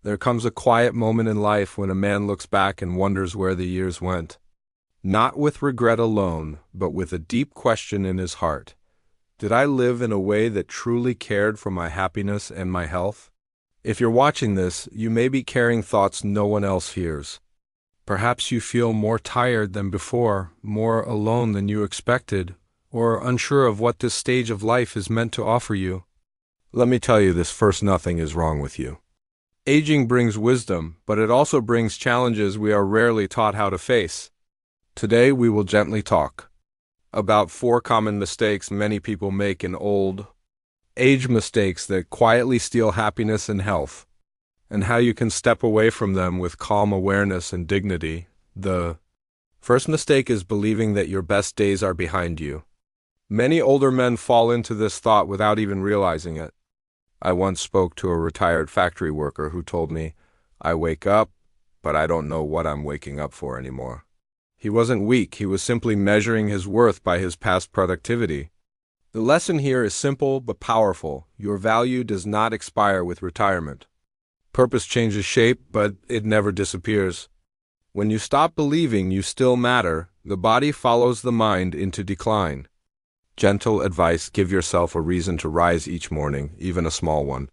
There comes a quiet moment in life when a man looks back and wonders where the years went. Not with regret alone, but with a deep question in his heart. Did I live in a way that truly cared for my happiness and my health? If you're watching this, you may be carrying thoughts no one else hears. Perhaps you feel more tired than before, more alone than you expected, or unsure of what this stage of life is meant to offer you. Let me tell you this first: nothing is wrong with you. Aging brings wisdom, but it also brings challenges we are rarely taught how to face. Today we will gently talk about 4 common mistakes many people make in old age, mistakes that quietly steal happiness and health, and how you can step away from them with calm awareness and dignity. The first mistake is believing that your best days are behind you. Many older men fall into this thought without even realizing it. I once spoke to a retired factory worker who told me, "I wake up, but I don't know what I'm waking up for anymore." He wasn't weak, he was simply measuring his worth by his past productivity. The lesson here is simple but powerful. Your value does not expire with retirement. Purpose changes shape, but it never disappears. When you stop believing you still matter, the body follows the mind into decline. Gentle advice: give yourself a reason to rise each morning, even a small one.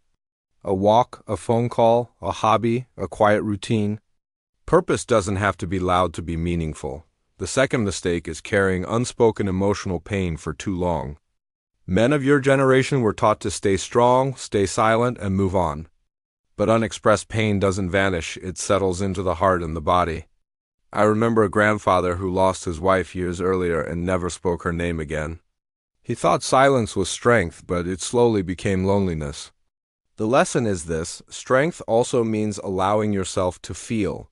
A walk, a phone call, a hobby, a quiet routine. Purpose doesn't have to be loud to be meaningful. The second mistake is carrying unspoken emotional pain for too long. Men of your generation were taught to stay strong, stay silent, and move on. But unexpressed pain doesn't vanish, it settles into the heart and the body. I remember a grandfather who lost his wife years earlier and never spoke her name again. He thought silence was strength, but it slowly became loneliness. The lesson is this: strength also means allowing yourself to feel.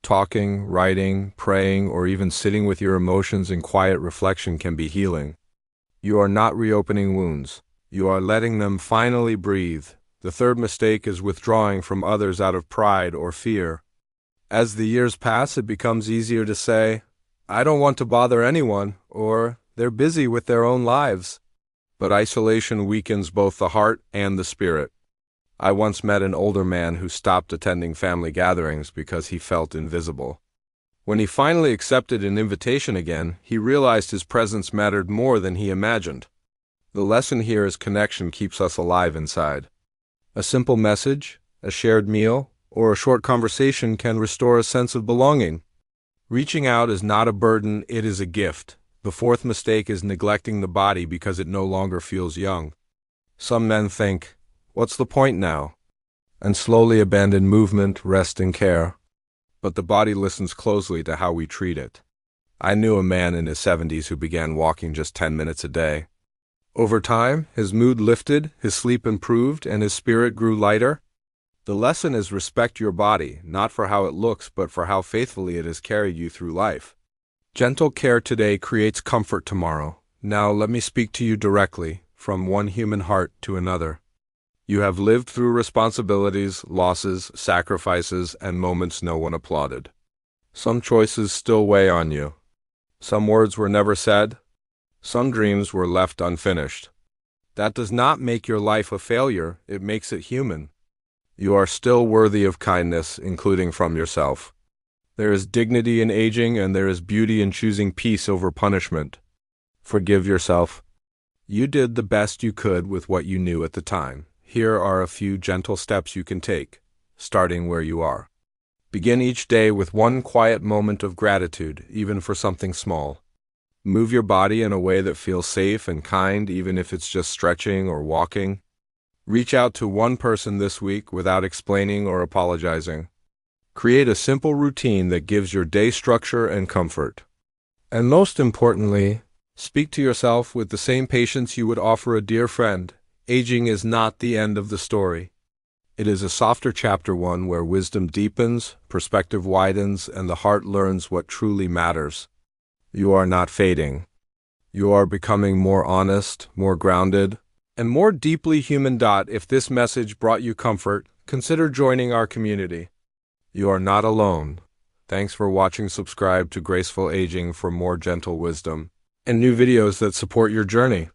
Talking, writing, praying, or even sitting with your emotions in quiet reflection can be healing. You are not reopening wounds. You are letting them finally breathe. The third mistake is withdrawing from others out of pride or fear. As the years pass, it becomes easier to say, "I don't want to bother anyone," or "they're busy with their own lives." But isolation weakens both the heart and the spirit. I once met an older man who stopped attending family gatherings because he felt invisible. When he finally accepted an invitation again, he realized his presence mattered more than he imagined. The lesson here is connection keeps us alive inside. A simple message, a shared meal, or a short conversation can restore a sense of belonging. Reaching out is not a burden, it is a gift. The fourth mistake is neglecting the body because it no longer feels young. Some men think, "What's the point now?" and slowly abandon movement, rest, and care. But the body listens closely to how we treat it. I knew a man in his 70s who began walking just 10 minutes a day. Over time, his mood lifted, his sleep improved, and his spirit grew lighter. The lesson is respect your body, not for how it looks, but for how faithfully it has carried you through life. Gentle care today creates comfort tomorrow. Now let me speak to you directly, from one human heart to another. You have lived through responsibilities, losses, sacrifices, and moments no one applauded. Some choices still weigh on you. Some words were never said. Some dreams were left unfinished. That does not make your life a failure, it makes it human. You are still worthy of kindness, including from yourself. There is dignity in aging, and there is beauty in choosing peace over punishment. Forgive yourself. You did the best you could with what you knew at the time. Here are a few gentle steps you can take, starting where you are. Begin each day with one quiet moment of gratitude, even for something small. Move your body in a way that feels safe and kind, even if it's just stretching or walking. Reach out to one person this week without explaining or apologizing. Create a simple routine that gives your day structure and comfort. And most importantly, speak to yourself with the same patience you would offer a dear friend. Aging is not the end of the story. It is a softer chapter, one where wisdom deepens, perspective widens, and the heart learns what truly matters. You are not fading. You are becoming more honest, more grounded, and more deeply human. If this message brought you comfort, consider joining our community. You are not alone. Thanks for watching. Subscribe to Graceful Aging for more gentle wisdom and new videos that support your journey.